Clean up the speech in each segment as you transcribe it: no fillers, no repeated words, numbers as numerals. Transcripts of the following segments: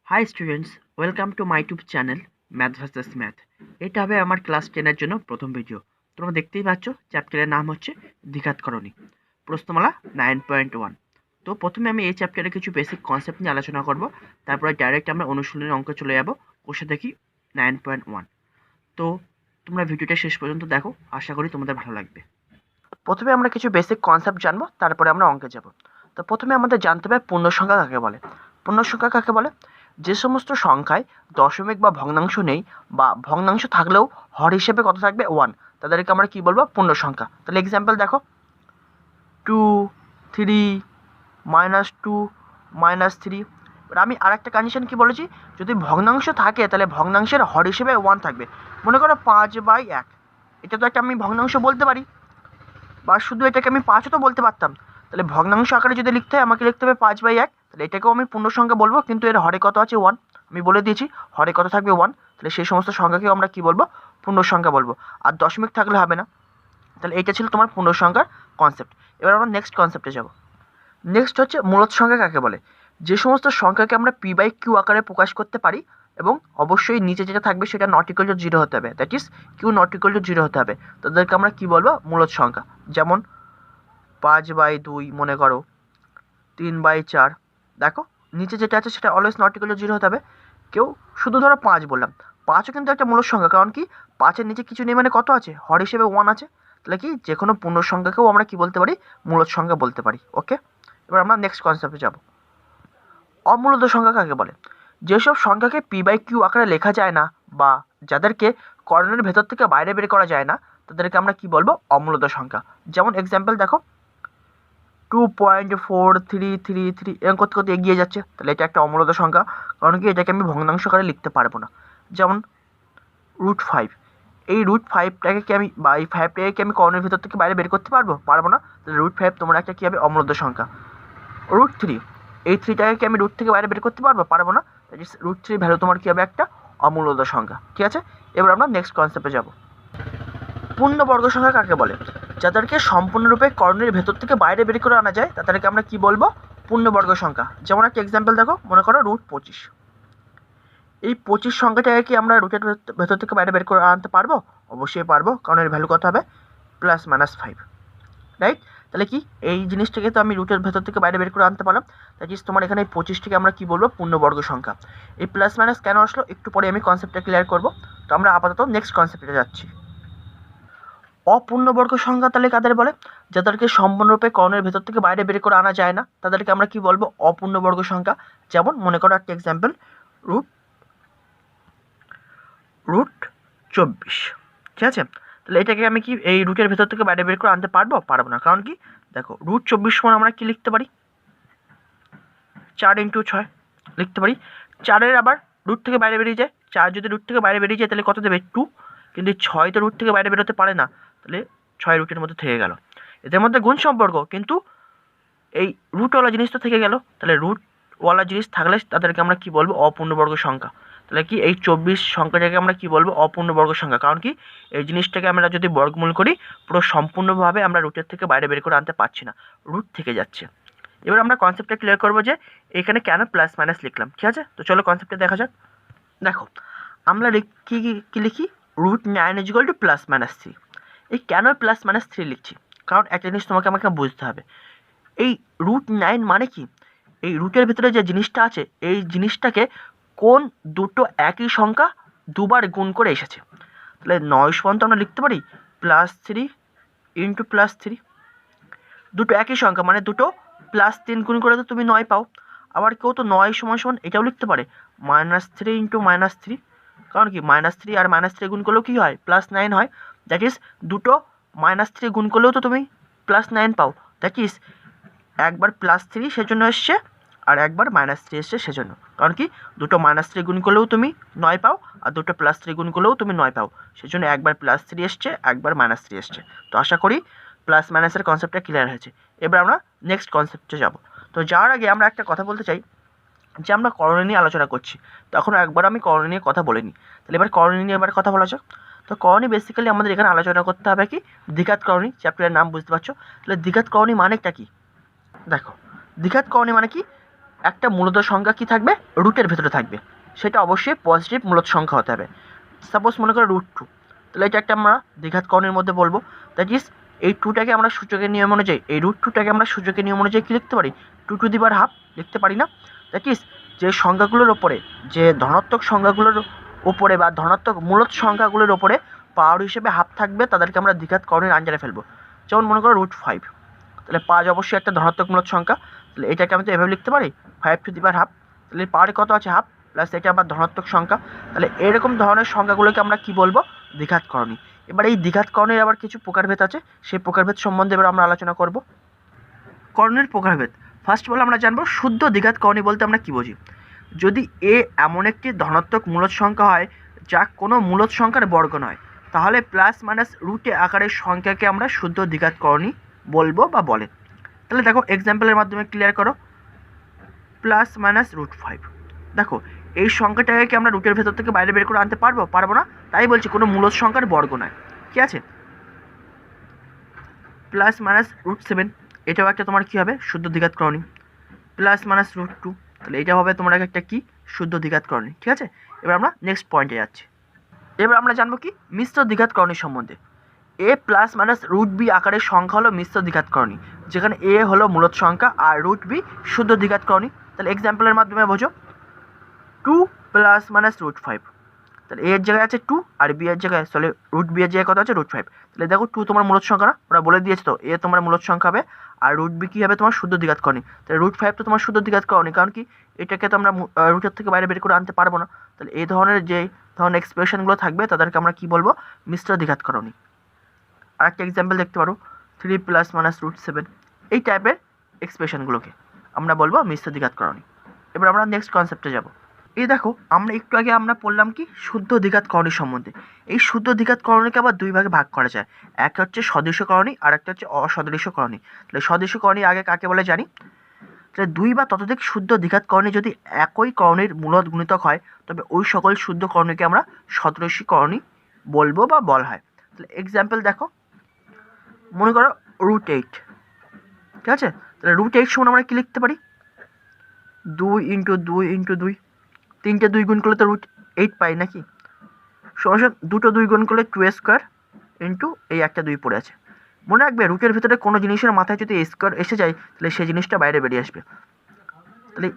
High students, welcome to my YouTube channel math versus math. এটা হবে আমার class 10-এর জন্য প্রথম ভিডিও। তোমরা দেখতেই পাচ্ছ চ্যাপ্টারের নাম হচ্ছে দ্বিঘাতকরণী, প্রশ্নমালা 9.1। তো প্রথমে আমি এই চ্যাপ্টারে কিছু বেসিক কনসেপ্ট নিয়ে আলোচনা করব, তারপরে ডাইরেক্ট আমরা অনুশীলনের অঙ্কে চলে যাব। কোষে দেখি 9.1। তো তোমরা ভিডিওটা শেষ পর্যন্ত দেখো, আশা করি তোমাদের ভালো লাগবে। প্রথমে আমরা কিছু বেসিক কনসেপ্ট জানবো, তারপরে আমরা অঙ্কে যাব। তো প্রথমে আমাদের জানতে হবে পূর্ণসংখ্যা কাকে বলে। পূর্ণসংখ্যা কাকে বলে? যে সমস্ত সংখ্যায় দশমিক বা ভগ্নাংশ নেই, বা ভগ্নাংশ থাকলেও হর হিসেবে কত থাকবে 1, তাদেরকে আমরা কি বলবো? পূর্ণসংখ্যা। তাহলে এক্সাম্পল দেখো, 2, 3, -2, -3। এবার আমি আরেকটা কন্ডিশন কি বলেছি, যদি ভগ্নাংশ থাকে তাহলে ভগ্নাংশের হর হিসেবে 1 থাকবে। মনে করো 5/1, এটা তো একটা আমি ভগ্নাংশ বলতে পারি, বা শুধু এটাকে আমি 5ও তো বলতে পারতাম। তাহলে ভগ্নাংশ আকারে যদি লিখতে হয় আমাকে লিখতে হবে 5/1, তাহলে এটাকেও আমি পূর্ণ সংখ্যা বলবো, কিন্তু এর হরে কত আছে 1। আমি বলে দিয়েছি হরে কত থাকবে 1, তাহলে সেই সমস্ত সংখ্যাকেও আমরা কি বলবো? পূর্ণ সংখ্যা বলবো। আর দশমিক থাকলে হবে না। তাহলে এটা ছিল তোমার পূর্ণ সংখ্যার কনসেপ্ট। এবার আমরা নেক্সট কনসেপ্টে যাব। নেক্সট হচ্ছে মূলদ সংখ্যা কাকে বলে। যে সমস্ত সংখ্যাকে আমরা p/q আকারে প্রকাশ করতে পারি, এবং অবশ্যই নিচে যেটা থাকবে সেটা নট ইকুয়াল টু 0 হতে হবে, that is q not equal to 0 হতে হবে, তাদেরকে আমরা কি বলবো? মূলদ সংখ্যা। যেমন 5/2 মনে করো, 3/4। দেখো নিচে যেটা আছে সেটা অলওয়েজ নট ইকুয়াল টু 0 হতে হবে। কেউ শুধু ধরো 5 বললাম, 5ও কিন্তু একটা মূলদ সংখ্যা, কারণ কি 5-এর নিচে কিছু নেই, মানে কত আছে? হর হিসেবে 1 আছে। তাহলে কি যে কোনো পূর্ণ সংখ্যাকেও আমরা কি বলতে পারি? মূলদ সংখ্যা বলতে পারি। ওকে, এবার আমরা নেক্সট কনসেপ্টে যাব। অমূলদ সংখ্যা কাকে বলে? যেসব সংখ্যাকে p/q আকারে লেখা যায় না, বা যাদেরকে কর্ণের ভেতর থেকে বাইরে বের করা যায় না, তাদেরকে আমরা কি বলবো? অমূলদ সংখ্যা। যেমন এক্সাম্পল দেখো, 2.4333 এরকম করতে করতে এগিয়ে যাচ্ছে, তাহলে এটা একটা অমূলদ সংখ্যা, কারণ কি এটাকে আমি ভগ্নাংশ আকারে লিখতে পারবো না। যেমন √5, এই √5টাকে কি আমি, বা এই 5টাকে কি আমি কর্ণের ভেতর থেকে বাইরে বের করতে পারবো না। তাহলে √5 তোমরা একটা কি হবে? অমূলদ সংখ্যা। √3, এই 3টাকে কি আমি রুট থেকে বাইরে বের করতে পারবো না। √3 ভ্যালু তোমার কি হবে? একটা অমূলদ সংখ্যা। ঠিক আছে, এবার আমরা নেক্সট কনসেপ্টে যাব। পূর্ণবর্গ সংখ্যা কাকে বলে? যাদেরকে সম্পূর্ণরূপে কর্ণের ভেতর থেকে বাইরে বের করে আনা যায়, তাদেরকে আমরা কি বলবো? পূর্ণবর্গ সংখ্যা। যেমন একটা এক্সাম্পল দেখো, মনে করো √25। এই 25 সংখ্যাটাকে কি আমরা রুটের ভেতর থেকে বাইরে বের করে আনতে পারবো? অবশ্যই পারবো, কারণ এর ভ্যালু কত হবে? +-5, রাইট? তাহলে কি এই জিনিসটাকে তো আমি রুটের ভেতর থেকে বাইরে বের করে আনতে পারলাম। দ্যাট ইজ তোমার এখানে এই 25টাকে আমরা কি বলবো? পূর্ণবর্গ সংখ্যা। এই প্লাস মাইনাস কেন আসলো একটু পরে আমি কনসেপ্টটা ক্লিয়ার করবো। তো আমরা আপাতত নেক্সট কনসেপ্টে যাচ্ছি। অপূর্ণবর্গ সংখ্যা তাহলে কাদের বলে? যাদেরকে সম্পূর্ণরূপে কর্ণের ভেতর থেকে বাইরে বের করে আনা যায় না, তাদেরকে আমরা কি বলবো? অপূর্ণবর্গ সংখ্যা। যেমন মনে করো একটা এক্সাম্পল, √24। ঠিক আছে, তাহলে এটাকে আমি কি এই রুটের ভেতর থেকে বাইরে বের করে আনতে পারবো না, কারণ কি দেখো √24 সমান আমরা কি লিখতে পারি? 4x6 লিখতে পারি। 4-এর আবার রুট থেকে বাইরে বেরিয়ে যায়, 4 যদি রুট থেকে বাইরে বেরিয়ে যায় তাহলে কত দেবে? 2। কিন্তু 6 তো রুট থেকে বাইরে বেরোতে পারে না, তাহলে 6 রুটের মধ্যে থেকে গেল। এদের মধ্যে গুণ সম্পর্ক, কিন্তু এই রুটওয়ালা জিনিস তো থেকে গেল। তাহলে রুটওয়ালা জিনিস থাকলে তাদেরকে আমরা কি বলবো? অপূর্ণবর্গ সংখ্যা। তাহলে কি এই 24 সংখ্যাটাকে আমরা কি বলবো? অপূর্ণবর্গ সংখ্যা। কারণ কি এই জিনিসটাকে আমরা যদি বর্গমূল করি, পুরো সম্পূর্ণভাবে আমরা রুটের থেকে বাইরে বের করে আনতে পারছি না, রুট থেকে যাচ্ছে। এবার আমরা কনসেপ্টটা ক্লিয়ার করবো যে এখানে কেন প্লাস মাইনাস লিখলাম। ঠিক আছে, তো চলো কনসেপ্টটা দেখা যাক। দেখো আমরা কি লিখি? √9 = +-3। এই কেন +-3 লিখছি? কারণ একটা জিনিস আমাকে বুঝতে হবে, এই √9 মানে কি? এই রুটের ভিতরে যে জিনিসটা আছে, এই জিনিসটাকে কোন দুটো একই সংখ্যা দুবার গুণ করে এসেছে। তাহলে 9 সমান তো আমরা লিখতে পারি +3 × +3। দুটো একই সংখ্যা মানে দুটো +3 গুণ করে তো তুমি 9 পাও। আবার কেউ তো 9 সমান এটাও লিখতে পারে -3 × -3। কারণ কি -3 আর -3 গুণ করলেও কি হয়? +9 হয়। দ্যাট ইজ দুটো -3 গুণ করলেও তো তুমি +9 পাও। দ্যাট ইজ একবার +3 সেজন্য এসছে, আর একবার -3 এসছে সেজন্য। কারণ কি দুটো -3 গুণ করলেও তুমি 9 পাও, আর দুটো +3 গুণ করলেও তুমি 9 পাও। সেজন্য একবার +3 এসছে, একবার -3 এসছে। তো আশা করি প্লাস মাইনাসের কনসেপ্টটা ক্লিয়ার হয়েছে। এবার আমরা নেক্সট কনসেপ্টে যাব। তো যাওয়ার আগে আমরা একটা কথা বলতে চাই, যে আমরা করণী নিয়ে আলোচনা করছি, তখন একবার আমি করণী নিয়ে কথা বলিনি। তাহলে এবার করণী নিয়ে এবার কথা বলা যাক। তো করণী বেসিক্যালি আমাদের এখানে আলোচনা করতে হবে কি? দ্বিঘাত করণী। চ্যাপ্টারের নাম বুঝতে পারছো। তাহলে দ্বিঘাত করণী মানেটা কি? দেখো দ্বিঘাত করণী মানে কি? একটা মূলত সংখ্যা কি থাকবে, রুটের ভেতরে থাকবে, সেটা অবশ্যই পজিটিভ মূলত সংখ্যা হতে হবে। সাপোজ মনে করো √2, তাহলে এটা একটা আমরা দ্বিঘাত করণের মধ্যে বলবো। দ্যাট ইজ এই 2টাকে আমরা সূচকের নিয়ম অনুযায়ী, এই √2টাকে আমরা সূচকের নিয়ম অনুযায়ী কী লিখতে পারি, 2^½ লিখতে পারি না। দ্যাট ইজ যে সংখ্যাগুলোর ওপরে, যে ধনাত্মক সংখ্যাগুলোর ওপরে বা ধনাত্মক মূলত সংখ্যাগুলোর ওপরে পাওয়ার হিসেবে হাফ থাকবে তাদেরকে আমরা দ্বিঘাত করণের আন্ডারে ফেলবো। যেমন মনে করো √5, তাহলে 5 অবশ্যই একটা ধনাত্মক মূলত সংখ্যা, তাহলে এটাকে আমি তো এভাবে লিখতে পারি 5^½ তাহলে পাওয়ারে কত আছে, হাফ, প্লাস এটা আমার ধনাত্মক সংখ্যা। তাহলে এরকম ধরনের সংখ্যাগুলোকে আমরা কি বলবো, দ্বিঘাত করণী। এবার এই দ্বিঘাত করণের আবার কিছু প্রকারভেদ আছে, সেই প্রকারভেদ সম্বন্ধে এবার আমরা আলোচনা করব। করণের প্রকারভেদ, ফার্স্ট অফ অল আমরা জানবো শুদ্ধ দ্বিঘাত করণী বলতে আমরা কি বুঝি। যদি এ এমন একটি ধনাত্মক মূলত সংখ্যা হয় যা কোনো মূলত সংখ্যার বর্গ নয়, তাহলে প্লাস মাইনাস রুটে আকারের সংখ্যাকে আমরা শুদ্ধ দ্বিঘাত করণী বলবো বা বলে। তাহলে দেখো এক্সাম্পলের মাধ্যমে ক্লিয়ার করো, প্লাস মাইনাস √5, দেখো এই সংখ্যাটাকে কি আমরা রুটের ভেতর থেকে বাইরে বের করে আনতে পারবো না, তাই বলছি কোনো মূলত সংখ্যার বর্গ নয়। কি আছে, প্লাস মাইনাস √7, এটাও একটা তোমার কী হবে, শুদ্ধ দ্বিঘাত করণী। প্লাস মাইনাস √2, তাহলে এটা হবে তোমার একটা কি, শুদ্ধ দ্বিঘাত করণী। ঠিক আছে, এবার আমরা নেক্সট পয়েন্টে যাচ্ছি। এবার আমরা জানবো কি, মিশ্র দ্বিঘাত করণী সম্বন্ধে। a প্লাস মাইনাস √b আকারের সংখ্যা হলো মিশ্র দ্বিঘাত করণী, যেখানে a হলো মূলত সংখ্যা আর √b শুদ্ধ দ্বিঘাত করণী। তাহলে এক্সাম্পলের মাধ্যমে বোঝো, 2 প্লাস মাইনাস √5, তাহলে a এর জায়গায় আছে 2 আর b এর জায়গায়, তাহলে √b এর জায়গায় কত আছে, √5। তাহলে দেখো 2 তোমার মূলত সংখ্যা না, ওরা বলে দিয়েছে তো a তোমার মূলত সংখ্যা হবে আর √b কী হবে, তোমার শুদ্ধ দ্বিঘাত করণী। তাহলে √5 তো তোমার শুদ্ধ দ্বিঘাত করণী, কারণ কি এটাকে তো আমরা রুটের থেকে বাইরে বের করে আনতে পারবো না। তাহলে এই ধরনের যে ধরনের এক্সপ্রেশনগুলো থাকবে তাদেরকে আমরা কি বলবো, মিশ্র দ্বিঘাত করণী। আরেকটা এক্সাম্পল দেখতে পারো, 3 প্লাস মাইনাস √7, এই টাইপের এক্সপ্রেশনগুলোকে আমরা বলবো মিশ্র দ্বিঘাত করণী। এবার আমরা নেক্সট কনসেপ্টে যাব। এই দেখো আমরা একটু আগে আমরা পড়লাম কি, শুদ্ধ দ্বিঘাত করণী সম্বন্ধে। এই শুদ্ধ দ্বিঘাত করণীকে আবার দুই ভাগে ভাগ করা যায়, একটা হচ্ছে সদৃশ্য করণী আর একটা হচ্ছে অসদৃশ্য করণী। তাহলে সদৃশ্য করণী আগে কাকে বলে জানি, তাহলে দুই বা ততোধিক শুদ্ধ দ্বিঘাত করণী যদি একই করণীর মূলত গুণিতক হয় তবে ওই সকল শুদ্ধ করণীকে আমরা সদৃশ্য করণী বলবো বা বলা হয়। তাহলে এক্সাম্পল দেখো, মনে করো √8, ঠিক আছে, তাহলে √8 সমান আমরা কি লিখতে পারি, 2 × 2 × 2, 3টে 2 গুণ করলে তো √8 পাই নাকি, সমান দুটো 2 গুণ করলে 2² ইন্টু এই একটা 2 পড়ে আছে। মনে রাখবে রুটের ভিতরে কোনো জিনিসের মাথায় যদি স্কোয়ার এসে যায় তাহলে সেই জিনিসটা বাইরে বেরিয়ে আসবে। তাহলে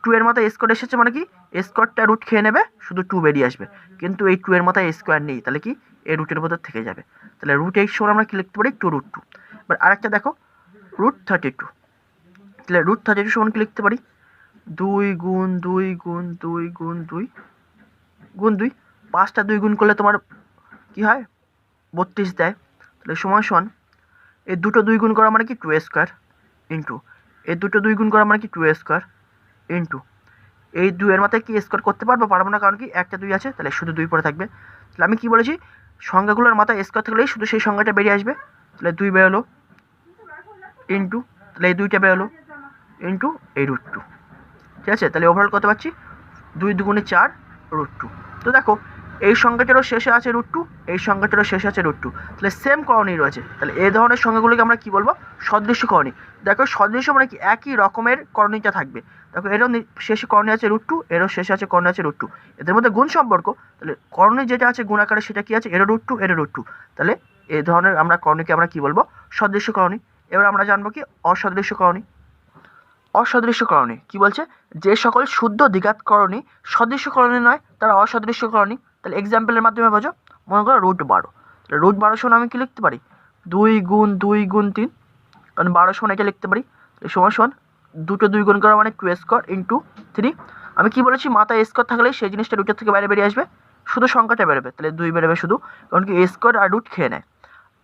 2 এর মাথায় স্কোয়ার এসেছে মানে কি, স্কোয়ারটা রুট খেয়ে নেবে, শুধু 2 বেরিয়ে আসবে, কিন্তু এই 2 এর মাথায় স্কোয়ার নেই, তাহলে কি এই রুটের ভেতর থেকে যাবে। তাহলে √8 সমান আমরা কি লিখতে পারি, 2√2। এবার আরেকটা দেখো √32, তাহলে √32 সমান কি লিখতে পারি, 2 গুণ 2 গুণ 2 গুণ 2 গুণ 2, 5টা 2 গুণ করলে তোমার কি হয়, 32 দেয়। তাহলে সমান এই দুটো 2 গুণ করা মানে কি 2² ইন্টু এই দুটো 2 গুণ করা মানে কি 2² ইন্টু এই 2 এর মাথায় কি স্কোয়ার করতে পারবো না, কারণ কি একটা 2 আছে, তাহলে শুধু 2 পড়ে থাকবে। তাহলে আমি কি বলেছি, সংখ্যাগুলোর মাথায় স্কোয়ার থাকলেই শুধু সেই সংখ্যাটা বেরিয়ে আসবে। তাহলে 2 বেরোলো ইন্টু, তাহলে এই 2টা বেরোলো ইন্টু এই √2, ঠিক আছে। তাহলে ওভারঅল কত পাচ্ছি, 2 2 4 √2। তো দেখো এই সংখ্যাটারও শেষে আছে √2, এই সংখ্যাটারও শেষে আছে √2, তাহলে সেম করণী রয়েছে। তাহলে এই ধরনের সংখ্যাগুলোকে আমরা কি বলবো, সদৃশ্য করণী। দেখো সদৃশ্য মানে কি, একই রকমের করণীটা থাকবে। দেখো এরও শেষে করণী আছে √2, এরও শেষে আছে করণী আছে √2, এদের মধ্যে গুণ সম্পর্ক। তাহলে করণী যেটা আছে গুণ আকারে সেটা কি আছে, এরও √2 এরও √2, তাহলে এই ধরনের আমরা করণীকে আমরা কি বলবো, সদৃশ্য করণী। এবার আমরা জানবো কি অসদৃশ্য করণী। অসদৃশ্য করণী কি বলছে, যে সকল শুদ্ধ দ্বিঘাত করণী সদৃশ্য করণী নয় তারা অসদৃশ্য করণী। তাহলে এক্সাম্পলের মাধ্যমে বোঝো, মনে করো √12, তাহলে √12 সমান আমি কি লিখতে পারি, 2 গুণ 2 গুণ 3, কারণ 12 সমান এটা লিখতে পারি। তাহলে সমান দুটো 2 গুণ করা মানে 2² ইন্টু 3। আমি কি বলেছি, মাথায় স্কোয়ার থাকলে সেই জিনিসটা রুটের থেকে বাইরে বেরিয়ে আসবে, শুধু সংখ্যাটা বেরোবে, তাহলে 2 বেরোবে শুধু, কারণ কি স্কোয়ার আর রুট খেয়ে নেয়,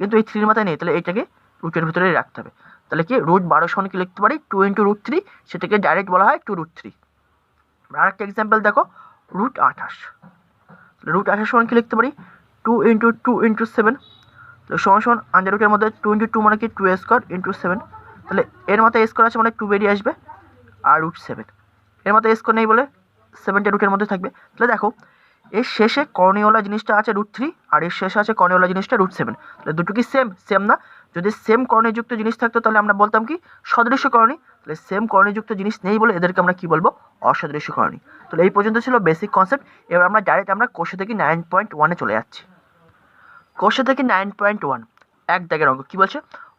কিন্তু এই 3 মাথায় নেই, তাহলে এইটাকে রুটের ভিতরেই রাখতে হবে। তাহলে কি √12 সমান কি লিখতে পারি, 2 × √3, সেটাকে ডাইরেক্ট বলা হয় 2√3। আরেকটা এক্সাম্পল দেখো √28, √28 সমান কি লিখতে পারি, 2 × 2 × 7, সমান আন্ডার রুটের মধ্যে 2 × 2 মানে কি 2² ইন্টু 7, তাহলে এর মাথায় স্কোয়ার আছে মানে 2 বেরিয়ে আসবে, আর √7 এর মাথায় স্কোয়ার নেই বলে 7টা রুটের মধ্যে থাকবে। তাহলে দেখো এর শেষে কর্ণীওয়ালা জিনিসটা আছে √3 আর এর শেষে আছে কর্ণীওয়ালা জিনিসটা √7, তাহলে দুটো কি সেম না, যদি সেম কর্ণীযুক্ত জিনিস থাকতো তাহলে আমরা বলতাম কি সদৃশ্য করণী। তাহলে সেম করণীযুক্ত জিনিস নেই বলে এদেরকে আমরা কি বলবো, অসদৃশ্য করণী। তাহলে এই পর্যন্ত ছিল বেসিক কনসেপ্ট। এবার আমরা ডাইরেক্ট কোশ্চেন থেকে 9.1-এ চলে যাচ্ছি। কোশ্চেন থেকে 9.1 এক দাগের অঙ্ক কি বলছে,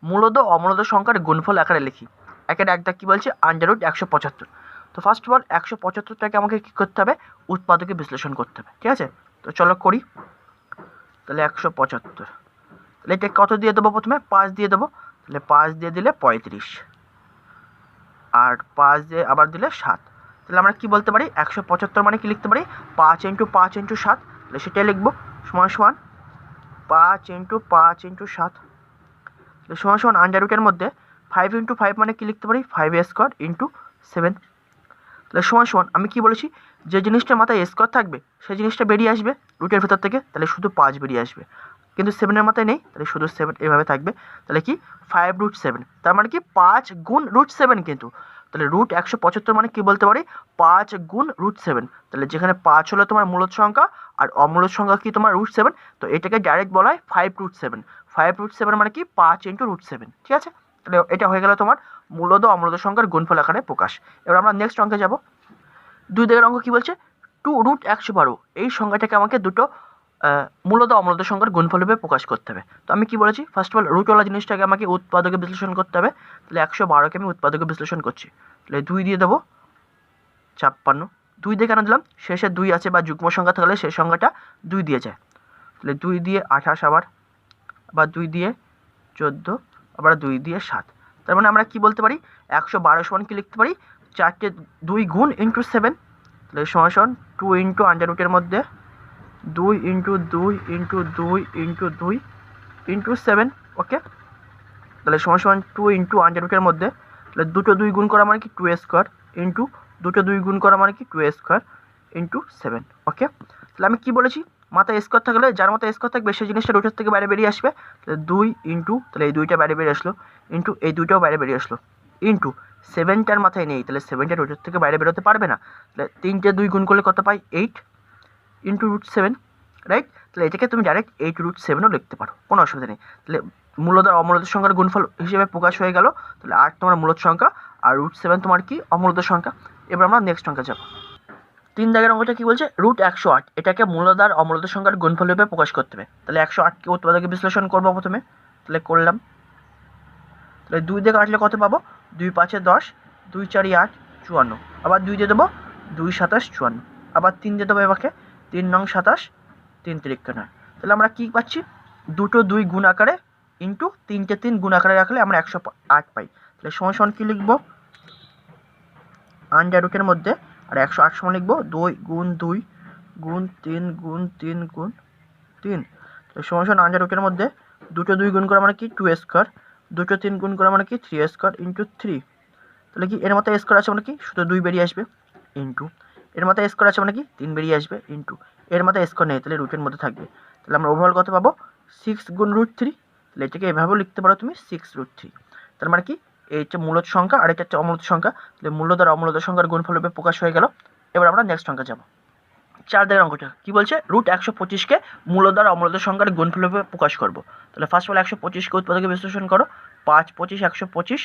মূলদ অমূলদ সংখ্যার গুণফল আকারে লিখি। একের এক দাগ কি বলছে, √ 175। তো ফার্স্ট অফ অল 175টাকে আমাকে কী করতে হবে, উৎপাদকে বিশ্লেষণ করতে হবে। ঠিক আছে, তো চলো করি। তাহলে 175, তাহলে এটা কত দিয়ে দেবো, প্রথমে 5 দিয়ে দেবো। তাহলে 5 দিয়ে দিলে 35, আর 5 দিয়ে আবার দিলে 7। তাহলে আমরা কি বলতে পারি, 175 মানে কি লিখতে পারি, 5 × 5 × 7। তাহলে সেটাই লিখবো, সমান সমান 5 × 5 × 7। তাহলে সমান সমান √ মধ্যে 5 × 5 মানে কি লিখতে পারি, 5² × 7। তাহলে সমান সমান আমি কি বলেছি, যে জিনিসটার মাথায় স্কোয়ার থাকবে সেই জিনিসটা বেরিয়ে আসবে রুটের ভেতর থেকে। তাহলে শুধু 5 বেরিয়ে আসবে, কিন্তু 7-এর মাথায় নেই, তাহলে শুধু 7 এভাবে থাকবে। তাহলে কি 5√7, তার মানে কি 5 গুণ √7 কিন্তু। তাহলে √175 মানে কি বলতে পারি, 5 গুণ √7। তাহলে যেখানে 5 হলো তোমার মূলদ সংখ্যা আর অমূলদ সংখ্যা কি তোমার √7, তো এটাকে ডাইরেক্ট বলা হয় 5√7। 5√7 মানে কি 5 × √7। ঠিক আছে, তাহলে এটা হয়ে গেল তোমার মূলদ ও অমূলদ সংখ্যার গুণফল আকারে প্রকাশ। এবার আমরা নেক্সট অঙ্কে যাব। 2 দাগের অঙ্ক কি বলছে, 2√112 এই সংখ্যাটাকে আমাকে দুটো মূলদ অমূলদ সংখ্যার গুণফল রূপে প্রকাশ করতে হবে। তো আমি কি বলেছি, ফার্স্ট অফ অল রুটওয়ালা জিনিসটাকে আমাকে উৎপাদকে বিশ্লেষণ করতে হবে। তাহলে 112কে আমি উৎপাদকে বিশ্লেষণ করছি। তাহলে 2 দিয়ে দেবো 56। 2 দিয়ে কেন দিলাম, শেষে 2 আছে বা যুগ্ম সংখ্যা থাকলে সেই সংখ্যাটা 2 দিয়ে যায়। তাহলে 2 দিয়ে 28, আবার 2 দিয়ে 14, আবার 2 দিয়ে 7। তার মানে আমরা কি বলতে পারি, 112 সমান কি লিখতে পারি, 4টে 2 গুণ × 7। তাহলে সমান সমান 2 × √ মধ্যে 2 × 2 × 2 × 2 × 7। ওকে, তাহলে সমান সমান 2 × √ মধ্যে, তাহলে দুটো 2 গুণ করা মানে কি 2² ইন্টু দুটো 2 গুণ করা মানে কি 2² × 7। ওকে, তাহলে আমি কি বলেছি, মাথায় স্কোয়ার থাকলে, যার মাথায় স্কোয়ার থাকবে সেই জিনিসটা রুটের থেকে বাইরে বেরিয়ে আসবে। তাহলে 2 ইন্টু, তাহলে এই 2টা বাইরে বেরিয়ে আসলো, ইন্টু এই 2টাও বাইরে বেরিয়ে আসলো, ইন্টু 7টার মাথায় নেই, তাহলে 7টা রুটের থেকে বাইরে বেরোতে পারবে না। তাহলে 3টে 2 গুণ করলে কত পাই, 8 × √7, রাইট। তাহলে এটাকে তুমি ডাইরেক্ট 8√7ও লিখতে পারো, কোনো অসুবিধা নেই। তাহলে মূলদ আর অমূলদ সংখ্যার গুণফল হিসেবে প্রকাশ হয়ে গেল। তাহলে 8 তোমার মূলদ সংখ্যা আর √7 তোমার কি অমূলদ সংখ্যা। এবার আমরা নেক্সট অঙ্কে যাব। 3 দাগের অঙ্কটা কি বলছে, √108 এটাকে মূলদ আর অমূলদ সংখ্যার গুণফল রূপে প্রকাশ করতে হবে। তাহলে 108কে উৎপাদকে বিশ্লেষণ করবো প্রথমে। তাহলে করলাম, তাহলে 2 দিয়ে কাটলে কত পাবো, 2 × 5 = 10, 2 × 4 = 8, 54। আবার 2 দিয়ে দেবো, 2 × 7 = 54। আবার 3 দিয়ে দেবো এবারে, 3 × 27, 3 × 3 = 9। তাহলে আমরা কি পাচ্ছি, দুটো 2 গুণ আকারে ইন্টু 3টে 3 গুণ আকারে রাখলে আমরা 108 পাই। তাহলে সমান সমান কি লিখবো, √ মধ্যে, আর 108 সমান লিখবো 2 × 2 × 3 × 3 × 3। তাহলে সমান সমান √ মধ্যে দুটো 2 গুণ করা মানে কি 2², দুটো 3 গুণ করা মানে কি 3² × 3। তাহলে কি এর মাথায় স্কোয়ার আছে মানে কি শুধু 2 বেরিয়ে আসবে, ইন্টু এর মাথায় স্কোয়ার আছে মানে কি 3 বেরিয়ে আসবে, ইন্টু এর মাথায় স্কোয়ার নেই, তাহলে রুটের মধ্যে থাকবে। তাহলে আমরা ওভারঅল কত পাবো, 6 গুণ √3। তাহলে এটাকে এভাবেও লিখতে পারো তুমি 6√3। তার মানে কি এই হচ্ছে মূলদ সংখ্যা আর এটা হচ্ছে অমূলদ সংখ্যা। তাহলে মূলদ আর অমূলদ সংখ্যার গুণফল রূপে প্রকাশ হয়ে গেল। এবার আমরা নেক্সট অঙ্কে যাব। 4 দাগের অঙ্কটা কি বলছে, √125কে মূলদ আর অমূলদ সংখ্যার গুণফল রূপে প্রকাশ করব। তাহলে ফার্স্ট অফ অল 125কে উৎপাদকে বিশ্লেষণ করো, 5 × 25 = 125,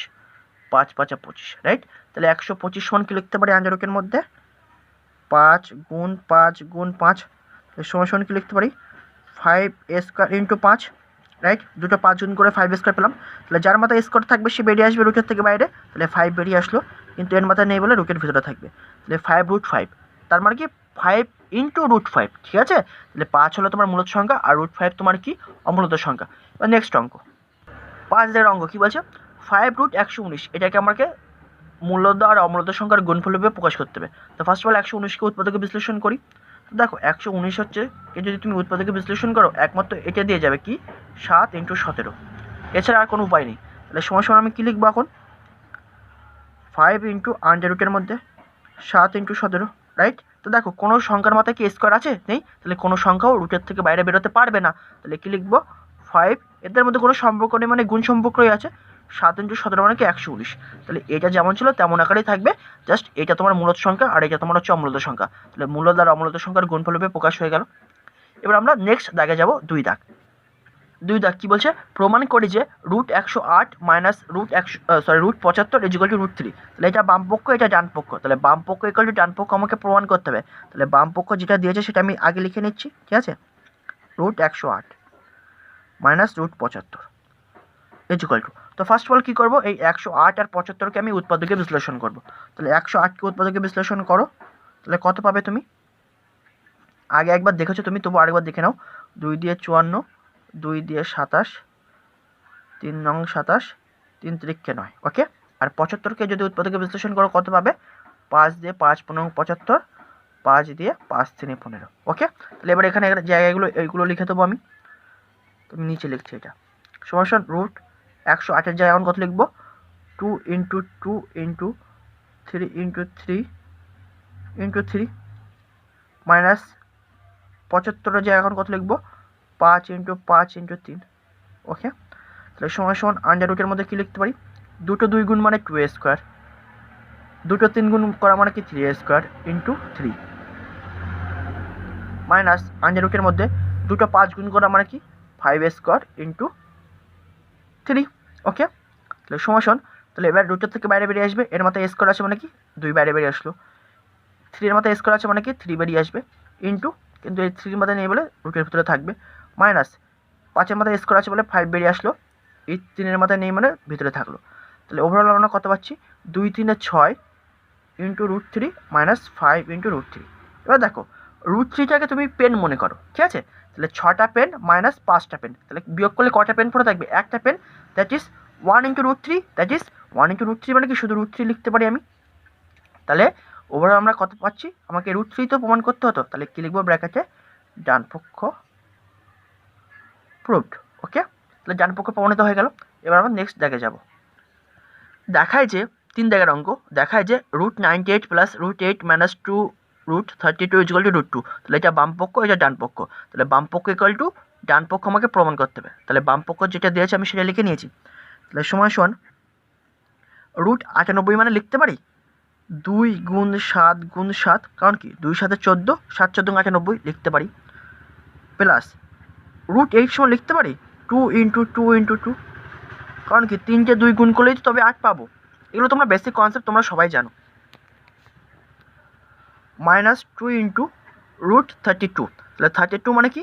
5 × 5 = 25, রাইট। তাহলে 125 সমান কি লিখতে পারি, √ মধ্যে 5 গুণ 5 গুণ 5, সমান সমান কি লিখতে পারি, 5² × 5, রাইট। দুটো 5 গুণ করে 5² পেলাম। তাহলে যার মাথায় স্কোয়ার থাকবে সে বেরিয়ে আসবে রুটের থেকে বাইরে। তাহলে 5 বেরিয়ে আসলো, কিন্তু এর মাথায় নেই বলে রুটের ভিতরে থাকবে। তাহলে 5√5, তার মানে কি 5 × √5। ঠিক আছে, তাহলে 5 হলো তোমার মূলদ সংখ্যা আর √5 তোমার কি অমূলদ সংখ্যা। এবার নেক্সট অঙ্ক, 5 দাগের অঙ্ক কি বলছে, 5√119 এটাকে আমাকে মূলদ আর অমূলদ সংখ্যার গুণফল রূপে প্রকাশ করতে হবে। তো ফার্স্ট অফ অল 119কে উৎপাদকে বিশ্লেষণ করি। তো দেখো 119 হচ্ছে কে যদি তুমি উৎপাদকে বিশ্লেষণ করো একমাত্র এটা দিয়ে যাবে কি 7 × 17, এছাড়া আর কোনো উপায় নেই। তাহলে সমান সমান আমি কী লিখবো এখন, 5 × √ মধ্যে 7 × 17, রাইট। তো দেখো কোনো সংখ্যার মাথায় কি স্কোয়ার আছে, নেই, তাহলে কোনো সংখ্যাও রুটের থেকে বাইরে বেরোতে পারবে না। তাহলে কি লিখবো, 5, এদের মধ্যে কোনো সম্পর্ক নেই মানে গুণ সম্পর্কই আছে, 7 × 17 মানে কি 119। তাহলে এটা যেমন ছিল তেমন আকারেই থাকবে, জাস্ট এটা তোমার মূলদ সংখ্যা আর এটা তোমার হচ্ছে অমূলদ সংখ্যা। তাহলে মূলদ আর অমূলদ সংখ্যার গুণফল রূপে প্রকাশ হয়ে গেল। এবার আমরা নেক্সট দাগে যাব, 2 দাগ। দুই দাগ কী বলছে, প্রমাণ করি যে √108 মাইনাস √75 ইজ ইকুয়াল টু √3। তাহলে এটা বাম পক্ষ, এটা ডান পক্ষ, তাহলে বাম পক্ষ ইকুয়াল টু ডান পক্ষ আমাকে প্রমাণ করতে হবে। তাহলে বাম পক্ষ যেটা দিয়েছে সেটা আমি আগে লিখে নিচ্ছি, ঠিক আছে। √108 মাইনাস √75 ইজ ইকুয়াল টু, তো ফার্স্ট অফ অল কী করবো, এই 108 আর 75কে আমি উৎপাদকে বিশ্লেষণ করব। তাহলে 108কে উৎপাদকে বিশ্লেষণ করো, তাহলে কত পাবে তুমি? আগে একবার দেখেছো তুমি, তবু আরেকবার দেখে নাও। 2 দিয়ে 54, 2 দিয়ে 27, 3 নং 27, 3 3 9, ওকে। আর 75কে যদি উৎপাদকে বিশ্লেষণ করো কত পাবে? 5 দিয়ে 5 15 75, 5 দিয়ে 5 3 15, ওকে। তাহলে এবার এখানে জায়গাগুলো এইগুলো লিখে দেবো আমি, তুমি নিচে লিখছি এটা সমান √108-এর জায়গায় এখন কত লিখবো? 2 × 2 × 3 × 3 × 3 মাইনাস 75-এর জায়গায় এখন কত লিখবো? 5 × 5 × 3, ওকে। তাহলে সমান আন্ডার রুটের মধ্যে কী লিখতে পারি? 2 × 2 গুণ মানে 2a², 2 × 3 গুণ করা মানে কি 3a² × 3 মাইনাস আন্ডার রুটের মধ্যে 2 × 5 গুণ করা মানে কি 5a² × 3, ওকে। তাহলে সমান, তাহলে এবার রুটের থেকে বাইরে বেরিয়ে আসবে, এর মাথায় স্কোয়ার আছে মানে কি 2 বাইরে বেরিয়ে আসলো, 3 এর মাথায় স্কোয়ার আছে মানে কি 3 বেরিয়ে আসবে, ইন্টু, কিন্তু এই 3 মাথায় নেই বলে রুটের ভিতরে থাকবে, মাইনাস 5-এর মাথায় স্কোয়ার আছে বলে 5 বেরিয়ে আসলো, এই 3-এর মাথায় নেই মানে ভিতরে থাকলো। তাহলে ওভারঅল আমরা কত পাচ্ছি? 2 3 6 × √3 মাইনাস 5 × √3। এবার দেখো √3টাকে তুমি পেন মনে করো, ঠিক আছে। তাহলে 6টা পেন মাইনাস 5টা পেন, তাহলে বিয়োগ করলে কটা পেন পড়ে থাকবে? একটা pen, that is 1 × √3, that is 1 × √3 মানে কি শুধু √3 লিখতে পারি আমি। তাহলে ওভারঅল আমরা কত পাচ্ছি? আমাকে √3 তো প্রমাণ করতে হতো, তাহলে কী লিখবো ব্র্যাকেটে? ডান পক্ষ প্রুভড, ওকে। তাহলে ডান পক্ষ প্রমাণিত হয়ে গেল। এবার আমরা নেক্সট দাগে যাব। দেখায় যে 3 দাগের অঙ্ক, দেখায় যে √98 + √8 - 2 √32 ইজ ইকুয়াল টু √2। তাহলে এটা বাম পক্ষ, এটা ডান পক্ষ, তাহলে বাম পক্ষ ইকুয়াল টু ডান পক্ষ আমাকে প্রমাণ করতে হবে। তাহলে বাম পক্ষ যেটা দিয়েছে আমি সেটা লিখে নিয়েছি। তাহলে সমান √98 মানে লিখতে পারি 2 × 7 × 7, কারণ কি 2 7 14, 7 14 98 লিখতে পারি, প্লাস √8 সমান লিখতে পারি 2 × 2 × 2, কারণ কি 3টে 2 গুণ করলেই তো তবে 8 পাবো। এগুলো তোমরা বেসিক কনসেপ্ট তোমরা সবাই জানো। মাইনাস 2 × √32, তাহলে 32 মানে কি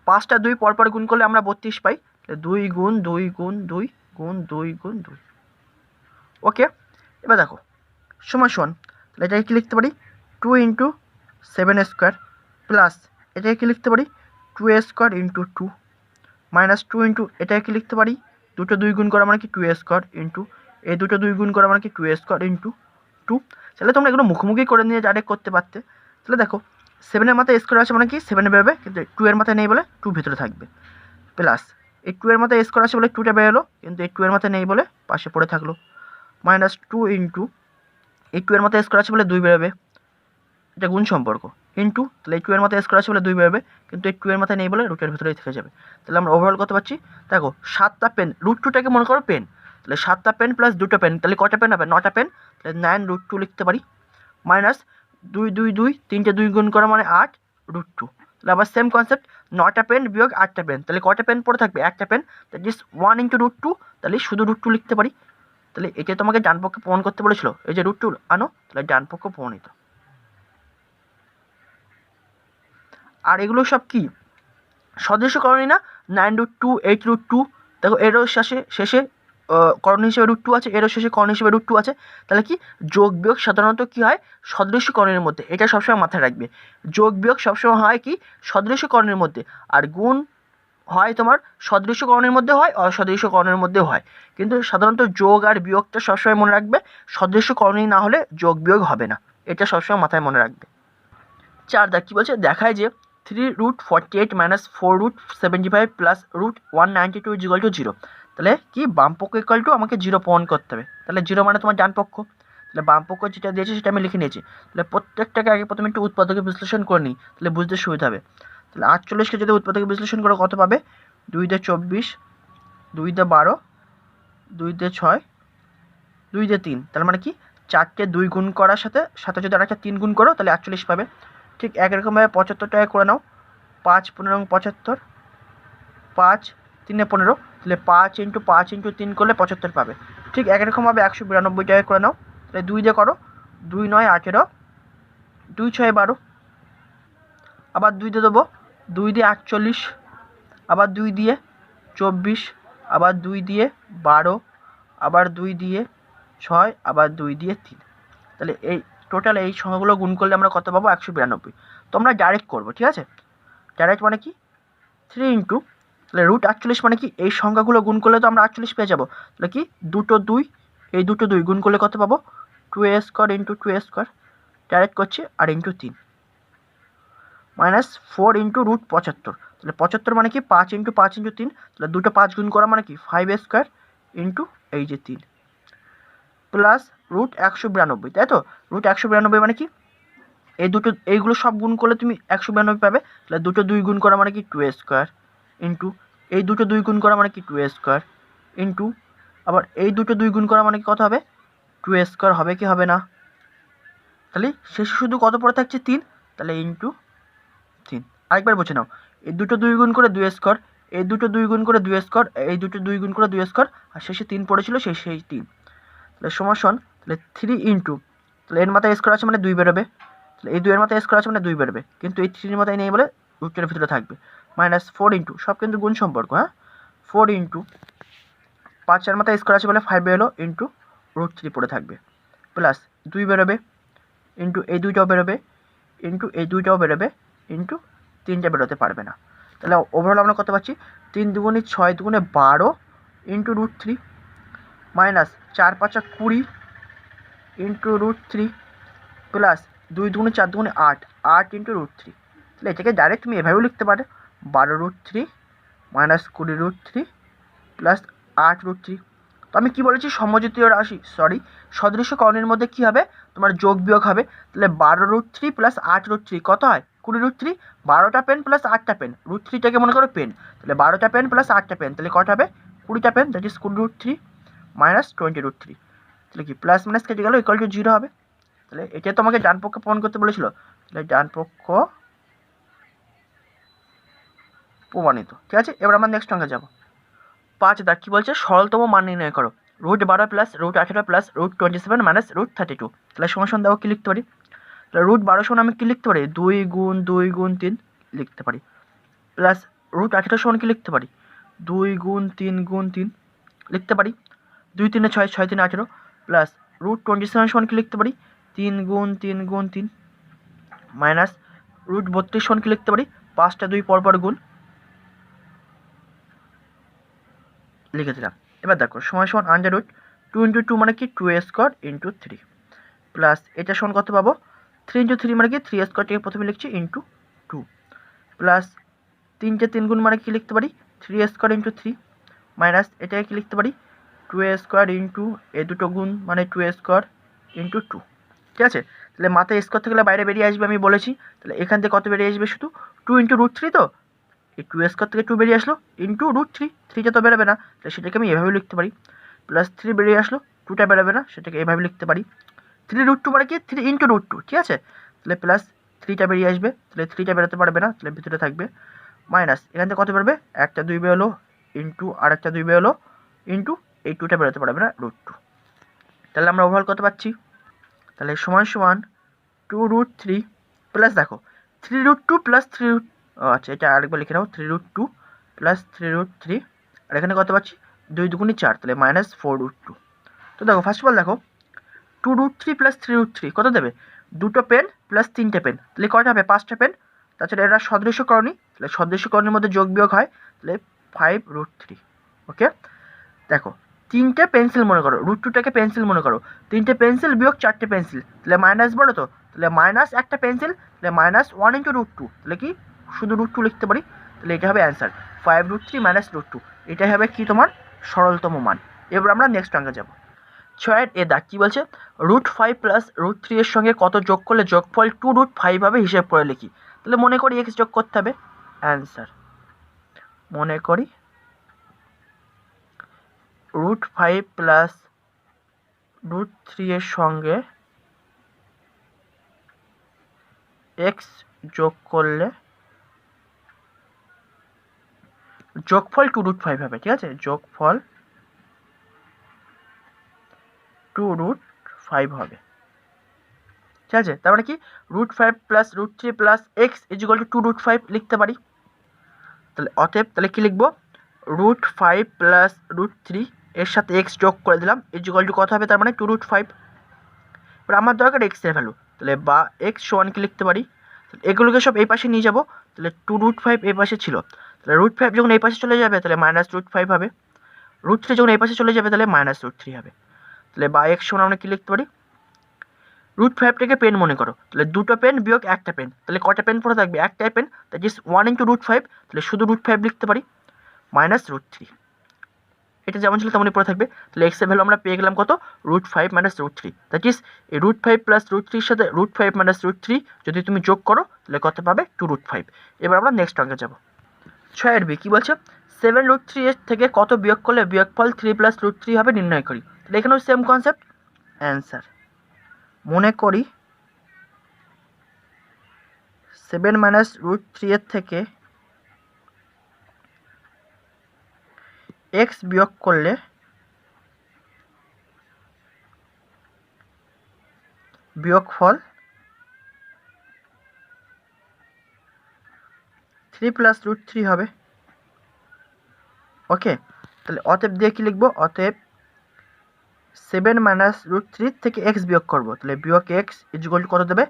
5টা 2 পরপর গুণ করলে আমরা 32 পাই, তাহলে 2 × 2 × 2 × 2 × 2, ওকে। এবার দেখো সমান, তাহলে এটাকে কি লিখতে পারি? 2 × 7² প্লাস এটাকে কি লিখতে পারি? 2a² × 2 মাইনাস 2 × এটাকে কি লিখতে পারি? দুটো 2 গুণ করা মানে কি 2a² × এই দুটো 2 গুণ করা মানে কি 2a² × 2। তাহলে তোমরা এগুলো মুখোমুখি করে নিয়ে ডাইরেক্ট করতে পারতে। তাহলে দেখো 7-এর মাথায় স্কোয়ার আছে মানে কি 7 বেরোবে, কিন্তু 2-এর মাথায় নেই বলে 2 ভিতরে থাকবে, প্লাস এই 2-এর মাথায় স্কোয়ার আছে বলে 2টা বেরোলো, কিন্তু এই 2-এর মাথায় নেই বলে পাশে পড়ে থাকলো, মাইনাস 2 × এই 2-এর মাথায় স্কোয়ার আছে বলে 2 বেরোবে, এটা গুণ সম্পর্ক, ইন্টু, তাহলে এই 2-এর মাথায় স্কোয়ার আছে বলে 2 বেরোবে, কিন্তু এই 2-এর মাথায় নেই বলে রুটের ভিতরেই থেকে যাবে। তাহলে আমরা ওভারঅল কত পাচ্ছি? দেখো 7টা পেন, √2টাকে মনে করো পেন, তাহলে 7টা পেন প্লাস 2টো পেন, তাহলে কটা পেন হবে? 9টা পেন, তাহলে 9 √2 লিখতে পারি, মাইনাস 2 2 2, 3টে 2 গুণ করা মানে 8 √2। তাহলে আবার সেম কনসেপ্ট, 9টা পেন বিয়োগ 8টা পেন, তাহলে কটা পেন পড়ে থাকবে? একটা পেন, দ্যাট ইজ 1 × √2, তাহলে শুধু √2 লিখতে পারি। তাহলে এটা তোমাকে ডান পক্ষে প্রমাণ করতে বলেছিল, এই যে √2 আনো, তাহলে ডান পক্ষ প্রমাণিত। আর এগুলো সব কি সদৃশ্যকরণই না? 9 √2, 8 √2, দেখো এরও শেষে করণ হিসেবে √2 আছে, এরও শেষে করণ হিসেবে √2 আছে। তাহলে কি যোগ বিয়োগ সাধারণত কি হয়? সদৃশ্যকরণের মধ্যে, এটা সবসময় মাথায় রাখবে। যোগ বিয়োগ সবসময় হয় কি সদৃশ্যকরণের মধ্যে, আর গুণ হয় তোমার সদৃশ্যকরণের মধ্যে হয়, অসদৃশ্যকরণের মধ্যেও হয়, কিন্তু সাধারণত যোগ আর বিয়োগটা সবসময় মনে রাখবে, সদৃশ্যকরণই না হলে যোগ বিয়োগ হবে না, এটা সবসময় মাথায় মনে রাখবে। 4 দাগ কি বলছে? দেখায় যে 3 √48 - 4 √75 + √192 ইজ ইকুয়াল টু 0। তাহলে কি বাম পক্ষ ইকুয়াল টু আমাকে 0 প্রমাণ করতে হবে। তাহলে 0 মানে তোমার ডান পক্ষ, তাহলে বাম পক্ষ যেটা দিয়েছে সেটা আমি লিখে নিয়েছি। তাহলে প্রত্যেকটাকে আগে প্রথমে একটু উৎপাদকে বিশ্লেষণ করে নিই, তাহলে বুঝতে সুবিধা হবে। তাহলে 48কে যদি উৎপাদকে বিশ্লেষণ করো কত পাবে? 2 দিয়ে 24, 2 দিয়ে 12, 2 দিয়ে 6, 2 দিয়ে 3, তার মানে কি 4টে 2 গুণ করার সাথে যদি আরেকটা 3 গুণ করো তাহলে 48 পাবে। ঠিক একরকমভাবে 75টাকে করে নাও, 5 15 75, 5 3 15, তাহলে 5 × 5 × 3 করলে 75 পাবে। ঠিক একরকমভাবে 192 করে নাও, তাহলে 2 দিয়ে করো, 2 9 18, 2 6 12, আবার 2 দিয়ে দেবো, 2 দিয়ে 48, আবার 2 দিয়ে 24, আবার 2 দিয়ে 12, আবার 2 দিয়ে 6, আবার 2 দিয়ে 3। তাহলে এই টোটাল এই সংখ্যাগুলো গুণ করলে আমরা কত পাবো? 192। তো আমরা ডাইরেক্ট করবো, ঠিক আছে? ডাইরেক্ট মানে কি 3 ইন্টু, তাহলে √48 মানে কি এই সংখ্যাগুলো গুণ করলে তো আমরা 48 পেয়ে যাবো। তাহলে কি দুটো 2, এই দুটো 2 গুণ করলে কত পাবো? 2a² × 2a², ডাইরেক্ট করছি, আর ইন্টু 3 -4 × √75। তাহলে 75 মানে কি 5 × 5 × 3, তাহলে দুটো 5 গুণ করা মানে কি 5a² ইন্টু এই যে 3 প্লাস √192, তাই তো? √192 মানে কি এই দুটো, এইগুলো সব গুণ করলে তুমি 192 পাবে। তাহলে দুটো 2 গুণ করা মানে কি 2a² ইন্টু এই দুটো 2 গুণ করা মানে কি 2a² ইন্টু আবার এই দুটো 2 গুণ করা মানে কি কত হবে? 2a² হবে কি হবে না? তাহলে শেষে শুধু কত পড়ে থাকছে? 3। তাহলে ইন্টু 3। আরেকবার বুঝে নাও, এই দুটো 2 গুণ করে 2a², এই দুটো 2 গুণ করে 2a², এই দুটো 2 গুণ করে 2a², আর শেষে 3 পড়েছিল, সেই 3। তাহলে সমান, তাহলে 3 ইন্টু, তাহলে এর মাথায় স্কোয়ার আছে মানে 2 বেরোবে, তাহলে এই 2 এর মাথায় স্কোয়ার আছে মানে 2 বেরোবে, কিন্তু এই 3 এর মাথায় নেই বলে রুটের ভিতরে থাকবে। -4 ইন্টু, সব কিন্তু গুণ সম্পর্ক, হ্যাঁ, 4 ইন্টু 5 এর মাথায় স্কোয়ার আছে বলে 5 বেরোলো, ইন্টু √3 পড়ে থাকবে, প্লাস 2 বেরোবে, ইন্টু এই 2টাও বেরোবে, ইন্টু এই 2টাও বেরোবে, ইন্টু 3টা বেরোতে পারবে না। তাহলে ওভারঅল আমরা কত পাচ্ছি? 3 দুগুণে 6 দুগুণে 12 ইন্টু √3 মাইনাস 4 5 20 ইন্টু √3 প্লাস 2 দুগুণে 4 দুগুণে 8 8 ইন্টু √3। তাহলে এটাকে ডাইরেক্ট তুমি এভাবেও লিখতে পারো, 12√3 মাইনাস 20√3 প্লাস 8√3। তো আমি কি বলেছি? সমজাতীয় রাশি, সদৃশকরণের মধ্যে কি হবে? তোমার যোগ বিয়োগ হবে। তাহলে 12√3 প্লাস 8√3 কত হয়? 20√3। 12টা পেন প্লাস 8টা পেন, √3টাকে মনে করো পেন, তাহলে 12টা পেন প্লাস 8টা পেন, তাহলে কত হবে? 20টা পেন, দ্যাট ইজ 20√3 মাইনাস 20√3। তাহলে কি প্লাস মাইনাস কেটে গেল, ইকুয়াল টু 0 হবে। তাহলে এটা তোমাকে ডান পক্ষে প্রমাণ করতে বলেছিল, তাহলে ডান পক্ষ প্রমাণিত, ঠিক আছে? এবার আমরা নেক্সট অঙ্কে যাবো। 5 দাগ কি বলছে? সরলতম মান নির্ণয় করো। √12 প্লাস √18 প্লাস √27 মাইনাস √32। তাহলে সমান দেওয়া কি লিখতে পারি? তাহলে √12 আমি কি লিখতে পারি? 2 গুণ 2 গুণ 3 লিখতে পারি, প্লাস √18 সমান কি লিখতে পারি? 2 গুণ 3 গুণ 3 লিখতে পারি, 2 3 6 6 3 18, প্লাস √27 সমান কি লিখতে পারি? 3 গুণ 3 গুণ 3 মাইনাস √32 সমান কি লিখতে পারি? 5টা 2 পরপর গুণ, লিখে দিলাম। এবার দেখো সমান সমান √2 × 2 মানে কি 2a² ইন্টু 3, প্লাস এটা সমান কত পাবো? 3 × 3 মানে কি 3a²টাকে প্রথমে লিখছি ইন্টু 2, প্লাস 3টে 3 গুণ মানে কি লিখতে পারি? 3a² ইন্টু 3, মাইনাস এটাকে কি লিখতে পারি? 2a² ইন্টু এ দুটো গুণ মানে 2a² ইন্টু 2, ঠিক আছে? তাহলে মাথায় স্কোয়ার থেকে বাইরে বেরিয়ে আসবে, আমি বলেছি। তাহলে এখান থেকে কত বেরিয়ে আসবে? শুধু 2 ইন্টু √3, তো এই 2a² থেকে 2 বেরিয়ে আসলো, ইন্টু √3, 3টা তো বেরোবে না, তাহলে সেটাকে আমি এভাবে লিখতে পারি। প্লাস 3 বেরিয়ে আসলো, 2টা বেরোবে না, সেটাকে এভাবে লিখতে পারি। 3√2 মানে কি 3 ইন্টু √2, ঠিক আছে? তাহলে প্লাস 3টা বেরিয়ে আসবে, তাহলে 3টা বেরোতে পারবে না, তাহলে ভিতরে থাকবে, মাইনাস এখান থেকে কত বেরোবে? একটা 2 বেরোলো, ইন্টু আর একটা 2 বেরোলো, ইন্টু এই 2টা বেরোতে পারবে না, √2। তাহলে আমরা ওভারঅল কত পাচ্ছি? তাহলে সমান সমান 2√3 প্লাস দেখো 3√2 প্লাস 3, আচ্ছা এটা আরেকবার লিখে নাও, 3√2 প্লাস 3√3, আর এখানে কত পাচ্ছি? 2 দুগুণে 4, তাহলে মাইনাস 4√2। তো দেখো ফার্স্ট অফ অল দেখো 2√3 প্লাস 3√3 কত দেবে? দুটো পেন প্লাস 3টে পেন, তাহলে কয়টা হবে? 5টা পেন। তাছাড়া এরা সদৃশকরণী, তাহলে সদৃশকরণের মধ্যে যোগ বিয়োগ হয়, তাহলে 5√3। ওকে, দেখো 3টে পেন্সিল মনে করো, √2টাকে পেন্সিল মনে করো, 3টে পেন্সিল বিয়োগ 4টে পেন্সিল, তাহলে মাইনাস বলো তো, তাহলে মাইনাস একটা পেন্সিল, তাহলে মাইনাস 1 ইন্টু √2, তাহলে কি শুধু √2 লিখতে পারি, তাহলে এটা হবে অ্যান্সার 5√3 মাইনাস √2। এটাই হবে কি তোমার সরলতম মান। এবার আমরা নেক্সট অঙ্কে যাব। 6 এ দাগ কি বলছে? √5 প্লাস √3 এর সঙ্গে কত যোগ করলে যোগফল 2√5 হবে হিসেব করে লিখি। তাহলে মনে করি x যোগ করতে হবে, অ্যান্সার মনে করি √5 প্লাস √3 এর সঙ্গে x যোগ করলে যোগফল 2√5 হবে, ঠিক আছে, যোগফল 2√5 হবে, ঠিক আছে। তার মানে কি √5 plus √3 plus x equal to 2√5 লিখতে পারি। তাহলে অতএব তাহলে কি লিখবো, √5 প্লাস √3 এর সাথে এক্স যোগ করে দিলাম ইজিক্যাল টু কত হবে, তার মানে 2√5। এবার আমার দরকার এক্স এর ভ্যালু, তাহলে বা এক্স সমান কি লিখতে পারি, এগুলোকে সব এই পাশে নিয়ে যাবো। তাহলে 2√5 এই পাশে ছিল, তাহলে √5 যখন এই পাশে চলে যাবে তাহলে মাইনাস √5 হবে, √3 যখন এই পাশে চলে যাবে তাহলে মাইনাস √3 হবে। তাহলে বা এক্স সমান আমরা কি লিখতে পারি, √5টাকে পেন মনে করো, তাহলে দুটো পেন বিয়োগ একটা পেন, তাহলে কটা পেন পড়ে থাকবে, একটাই পেন, দ্যাট ইজ 1 × √5, তাহলে শুধু √5 লিখতে পারি মাইনাস √3। এটা যেমন ছিল তেমনই পড়ে থাকবে। তাহলে এক্স এর ভ্যালু আমরা পেয়ে গেলাম কত, √5 - √3, দ্যাট ইজ এই √5 প্লাস √3 এর সাথে √5 - √3 যদি তুমি যোগ করো তাহলে কত পাবে, 2√5। এবার আমরা নেক্সট অঙ্কে যাব। 6 বি কি বলছে, 7√3 এর থেকে কত বিয়োগ করলে বিয়োগফল 3 + √3 হবে নির্ণয় করি। তাহলে এখানেও সেম কনসেপ্ট, অ্যান্সার মনে করি 7 - √3 এর থেকে এক্স বিয়োগ করলে বিয়োগফল 3 + √3 হবে। ওকে, তাহলে অতএব দিয়ে কি লিখবো, অতএব 7 - √3 থেকে এক্স বিয়োগ করবো, তাহলে বিয়োগ এক্স ইজিক্যাল টু কত দেবে,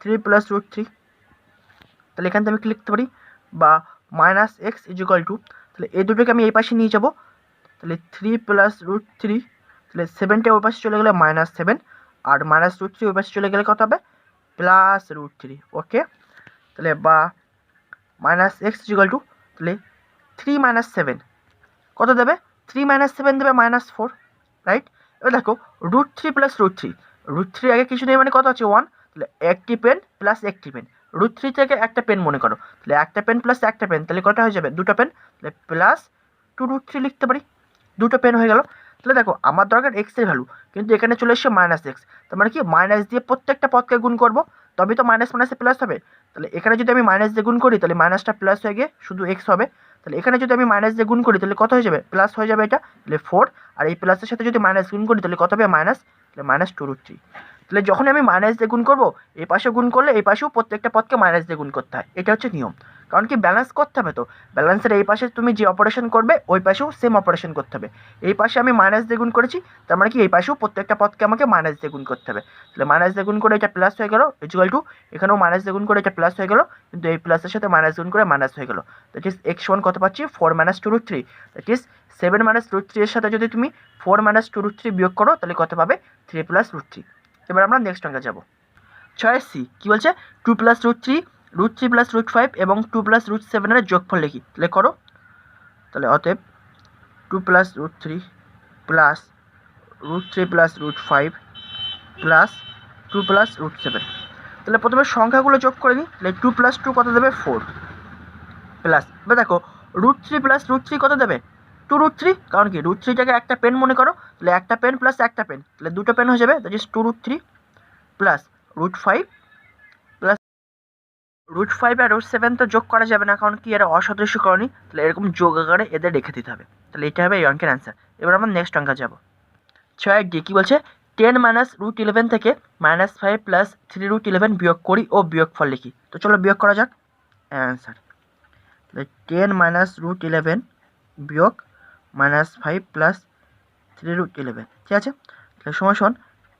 3 + √3। তাহলে এখান থেকে আমি কি লিখতে পারি, বা মাইনাস এক্স ইজিক্যাল টু, তাহলে এই দুটোকে আমি এই পাশে নিয়ে যাব, তাহলে 3 + √3, তাহলে 7টা ওই পাশে চলে গেলে -7, আর -√3 ওই পাশে চলে গেলে কত হবে, +√3। ওকে, তাহলে বা মাইনাস এক্স ইজিক্যাল টু, তাহলে 3 - 7 কত দেবে, 3 - 7 দেবে -4, রাইট। এবার দেখো √3 + √3, √3 আগে কিছু নেই মানে কত আছে 1, তাহলে একটি পেন প্লাস একটি পেন, √3 থেকে একটা পেন মনে করো, তাহলে একটা পেন প্লাস একটা পেন, তাহলে কটা হয়ে যাবে, দুটো পেন, তাহলে প্লাস 2√3 লিখতে পারি, দুটো পেন হয়ে গেল। তাহলে দেখো আমার দরকার এক্স এর ভ্যালু, কিন্তু এখানে চলে এসছে -x, তার মানে কি মাইনাস দিয়ে প্রত্যেকটা পদকে গুণ করবো, তবেই তো মাইনাস মাইনাসে প্লাস হবে। তাহলে এখানে যদি আমি মাইনাস দিয়ে গুণ করি তাহলে মাইনাসটা প্লাস হয়ে গিয়ে শুধু এক্স হবে, তাহলে এখানে যদি আমি মাইনাস দিয়ে গুণ করি তাহলে কত হয়ে যাবে, প্লাস হয়ে যাবে এটা, তাহলে 4, আর এই প্লাসের সাথে যদি মাইনাস গুণ করি তাহলে কত হবে, মাইনাস, তাহলে -2√3। তাহলে যখন আমি মাইনাস দিয়ে গুণ করবো, এই পাশে গুণ করলে এই পাশেও প্রত্যেকটা পদকে মাইনাস দিয়ে গুণ করতে হয়, এটা হচ্ছে নিয়ম। কারণ কি ব্যালেন্স করতে হবে, তো ব্যালেন্সের এই পাশে তুমি যে অপারেশন করবে ওই পাশেও সেম অপারেশন করতে হবে। এই পাশে আমি মাইনাস দিয়ে গুণ করেছি, তার মানে কি এই পাশেও প্রত্যেকটা পদকে আমাকে মাইনাস দিয়ে গুণ করতে হবে, তাহলে মাইনাস দিয়ে গুণ করে এটা প্লাস হয়ে গেল ইকুয়াল টু, এখানেও মাইনাস দিয়ে গুণ করে এটা প্লাস হয়ে গেল, কিন্তু এই প্লাসের সাথে মাইনাস গুণ করে মাইনাস হয়ে গেল, দ্যাট ইজ এক্স সমান কত পাচ্ছি, 4 - √3, দ্যাট ইজ 7 - √3 এর সাথে যদি তুমি 4 - √3 বিয়োগ করো তাহলে কত পাবে, 3 + √3। এবার আমরা নেক্সট অঙ্কে যাব। 6 কি বলছে, 2 + √3, √3 + √5 এবং 2 + √7 এর যোগফল লিখি, তাহলে করো। তাহলে অতএব 2 + √3 প্লাস √3 + √5 প্লাস 2 + √7। তাহলে প্রথমে সংখ্যাগুলো যোগ করে নিই, তাহলে 2 + 2 কত দেবে, 4, প্লাস, এবার দেখো √3 + √3 কত দেবে, 2√3, কারণ কি √3টাকে একটা পেন মনে করো, তাহলে একটা পেন প্লাস একটা পেন, তাহলে দুটো পেন হয়ে যাবে, দ্যাট ইজ 2√3 প্লাস √5 প্লাস √5 আর √7 তো যোগ করা যাবে না, কারণ কি এরা অসদৃশ্যকরণী, তাহলে এরকম যোগ আকারে এদের রেখে দিতে হবে, তাহলে এটা হবে এই অঙ্কের অ্যান্সার। এবার আমরা নেক্সট অঙ্কে যাব। 6 কি বলছে, 10 - √11 থেকে -5 প্লাস 3√11 বিয়োগ করি ও বিয়োগফল লিখি। তো চলো বিয়োগ করা যাক, অ্যান্সার তাহলে 10 - √11 বিয়োগ -5 প্লাস 3√11, ঠিক আছে। তাহলে সমান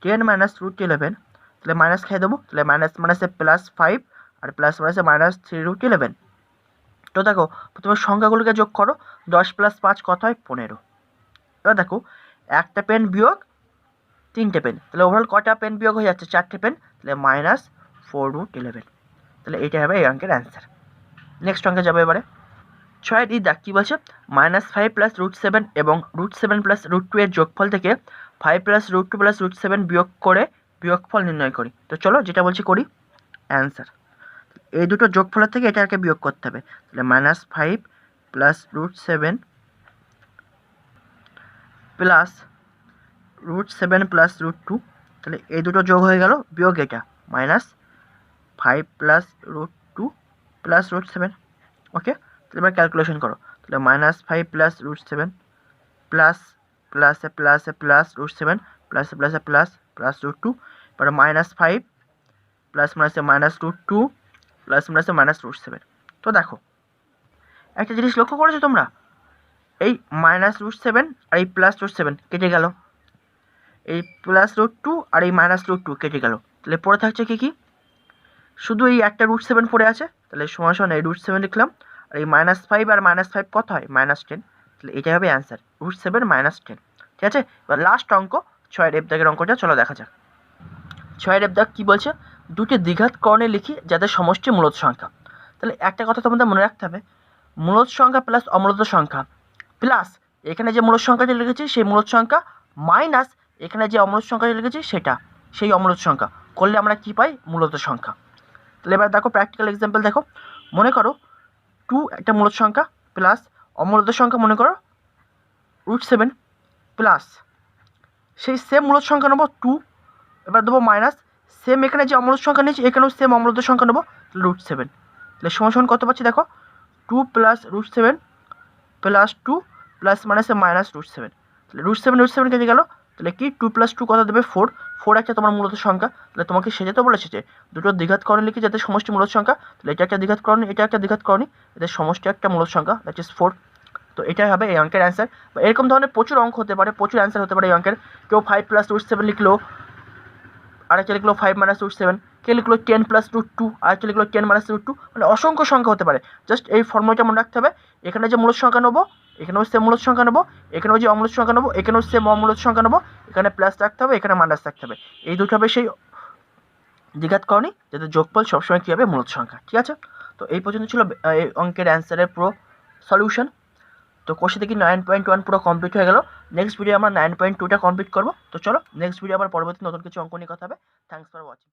10 - √11, তাহলে মাইনাস খেয়ে দেবো, তাহলে মাইনাস মাইনাসে +5 আর প্লাস মাইনাসে -3√11। তো দেখো প্রথমে সংখ্যাগুলোকে যোগ করো, 10 + 5 কত হয়, 15। এবার দেখো একটা পেন বিয়োগ 3টে পেন, তাহলে ওভারঅল কটা পেন বিয়োগ হয়ে যাচ্ছে, 4টে পেন, তাহলে -4√11। তাহলে এইটা হবে এই অঙ্কের অ্যান্সার। নেক্সট অঙ্কে যাবো এবারে। 6 দেখ কী বলছে, -5 প্লাস √7 এবং √7 প্লাস √2 এর যোগফল থেকে 5 প্লাস √2 প্লাস √7 বিয়োগ করে বিয়োগফল নির্ণয় করি। তো চলো যেটা বলছি করি, অ্যান্সার এই দুটো যোগফলের থেকে এটাকে বিয়োগ করতে হবে, তাহলে -5 প্লাস √7 প্লাস √7 প্লাস √2, তাহলে এই দুটো যোগ হয়ে গেল বিয়োগ এটা -5 প্লাস √2 প্লাস √7। ওকে, তাহলে এবার ক্যালকুলেশন করো, তাহলে -5 প্লাস √7 প্লাস প্লাসে প্লাসে প্লাস √7 প্লাসে প্লাসে প্লাস প্লাস √2, এবারে -5 প্লাস মাইনাসে -√2 প্লাস মাইনাসে -√7। তো দেখো একটা জিনিস লক্ষ্য করেছো তোমরা, এই -√7 আর এই প্লাস √7 কেটে গেল, এই প্লাস √2 আর এই -√2 কেটে গেল, তাহলে পড়ে থাকছে কি শুধু এই একটা √7 পড়ে আছে, তাহলে সমান সমান এই √7 লিখলাম, আর এই -5 আর -5 কত হয় -10, তাহলে এটাই হবে অ্যান্সার √7 -10। ঠিক আছে, এবার লাস্ট অঙ্ক 6 এর দাগের অঙ্কটা চলো দেখা যাক। 6 এর দাগ কী বলছে, দুটি দ্বিঘাত কর্ণে লিখি যাদের সমষ্টি মূলদ সংখ্যা। তাহলে একটা কথা তোমাদের মনে রাখতে হবে, মূলদ সংখ্যা প্লাস অমূলদ সংখ্যা প্লাস এখানে যে মূলদ সংখ্যাটি লিখেছি সেই মূলদ সংখ্যা মাইনাস এখানে যে অমূলদ সংখ্যাটি লিখেছি সেটা সেই অমূলদ সংখ্যা করলে আমরা কি পাই মূলদ সংখ্যা। তাহলে এবার দেখো প্র্যাকটিক্যাল এক্সাম্পল দেখো, মনে করো 2 একটা মূলদ সংখ্যা প্লাস অমূলদ সংখ্যা মনে করো √7 প্লাস সেই সেম মূলদ সংখ্যা নেবো 2, এবার দেবো মাইনাস সেম এখানে যে অমূলদ সংখ্যা নিয়েছি এখানেও সেম অমূলদ সংখ্যা নেবো √7, তাহলে সমান কত পাচ্ছি দেখো 2 প্লাস √7 প্লাস 2 প্লাস মাইনাসে -√7, তাহলে √7 কেটে গেল, তাহলে কি 2 + 2 কত দেবে 4 একটা তোমার মূলত সংখ্যা। তাহলে তোমাকে সেটা বলেছে যে দুটো দ্বিঘাত করণী লিখি যাতে সমষ্টি মূলত সংখ্যা, তাহলে এটা একটা দ্বিঘাত করণী এটা একটা দ্বিঘাত করণী, এদের সমষ্টি একটা মূলত সংখ্যা দ্যাট ইজ 4। তো এটাই হবে এই অঙ্কের অ্যান্সার। বা এরকম ধরনের প্রচুর অঙ্ক হতে পারে, প্রচুর অ্যান্সার হতে পারে এই অঙ্কের। কেউ 5 + √7 লিখলো, আরেকটা লিখলো 5 - √7, কেউ লিখলো 10 + √2, আরেকটা লিখলো 10 - √2, মানে অসংখ্য সংখ্যা হতে পারে। জাস্ট এই ফর্মুলাটা মনে রাখতে হবে, এখানে যে মূলত সংখ্যা নেবো এখানেও সেম মূলত সংখ্যা নেবো, এখানেও যে অমূলত সংখ্যা নেবো এখানেও সেম অমূলত সংখ্যা নেবো, এখানে প্লাস রাখতে হবে এখানে মাইনাস রাখতে হবে, এই দুটো হবে সেই দ্বিঘাত করণী যাতে যোগফল সবসময় কী হবে মূলত সংখ্যা। ঠিক আছে, তো এই পর্যন্ত ছিল এই অঙ্কের অ্যান্সারের পুরো সলিউশন। তো কোর্সে দেখি 9.1 পুরো কমপ্লিট হয়ে গেল। নেক্সট ভিডিও আমরা 9.2টা কমপ্লিট করবো। তো চলো নেক্সট ভিডিও আবার পরবর্তী নতুন কিছু অঙ্ক নিয়ে কথা হবে। Thanks for watching.